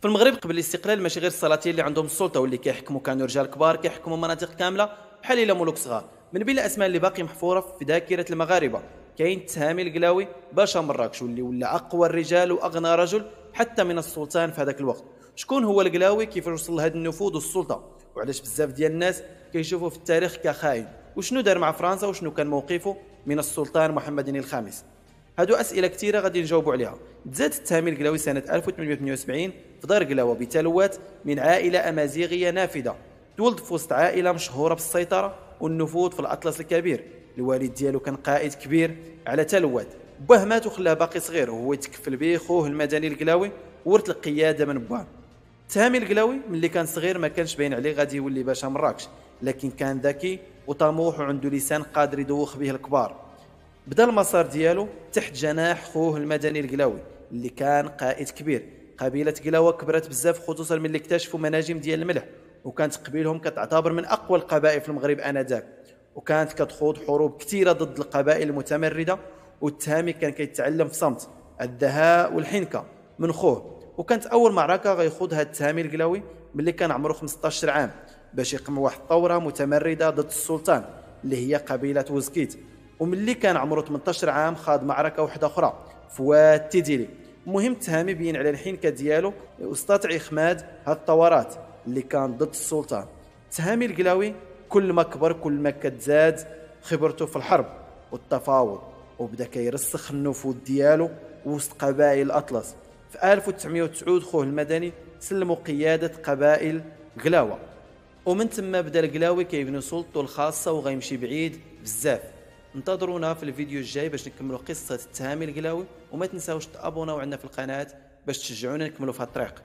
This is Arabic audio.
في المغرب قبل الاستقلال ماشي غير السلاطين اللي عندهم السلطه واللي كيحكموا كانوا رجال كبار كيحكموا مناطق كامله بحال الا ملوك صغار. من بين الاسماء اللي باقي محفوره في ذاكره المغاربه كاين التهامي القلاوي باشا مراكش، واللي ولا اقوى الرجال واغنى رجل حتى من السلطان في هذاك الوقت. شكون هو القلاوي؟ كيفاش وصل لهذا النفوذ والسلطه؟ وعلاش بزاف ديال الناس كيشوفوا في التاريخ كخاين؟ وشنو دار مع فرنسا؟ وشنو كان موقفه من السلطان محمد الخامس؟ هادو اسئله كثيره غادي نجاوبوا عليها. تزاد التهامي القلاوي سنه 1878 في دار قلاوه بتلوات من عائله امازيغيه نافذه، تولد في وسط عائله مشهوره بالسيطره والنفوذ في الاطلس الكبير. الوالد ديالو كان قائد كبير على تلوات، باه مات وخلاه باقي صغير وهو يتكفل به خوه المدني القلاوي ورث القياده من باه. التهامي القلاوي ملي كان صغير ما كانش باين عليه غادي يولي باشا مراكش، لكن كان ذكي وطموح وعنده لسان قادر يدوخ به الكبار. بدا المسار ديالو تحت جناح خوه المدني القلاوي اللي كان قائد كبير. قبيله قلاوه كبرت بزاف خصوصا ملي اكتشفوا مناجم ديال الملح، وكانت قبيلهم كتعتبر من اقوى القبائل في المغرب انذاك، وكانت كتخوض حروب كثيره ضد القبائل المتمرده. والتهامي كان كيتعلم في صمت الدهاء والحنكه من خوه. وكانت اول معركه غيخوضها التهامي القلاوي ملي كان عمره 15 عام باش يقم واحد الثوره متمرده ضد السلطان اللي هي قبيله وزكيت. وملي كان عمره 18 عام خاض معركه واحده اخرى في واد تيديلي. المهم التهامي بين على الحنكه ديالو واستطاع اخماد هاد الثورات اللي كان ضد السلطان. التهامي القلاوي كل ما كبر كل ما كتزاد خبرته في الحرب والتفاوض، وبدا كيرسخ النفوذ ديالو وسط قبائل الاطلس. في 1909 خوه المدني سلموا قياده قبائل قلاوه، ومن ثم بدا القلاوي كيبني سلطته الخاصه وغيمشي بعيد بزاف. انتظرونا في الفيديو الجاي باش نكملوا قصه التهامي القلاوي، وما تنساوش تابوناو عندنا في القناه باش تشجعونا نكملوا في هذا الطريق.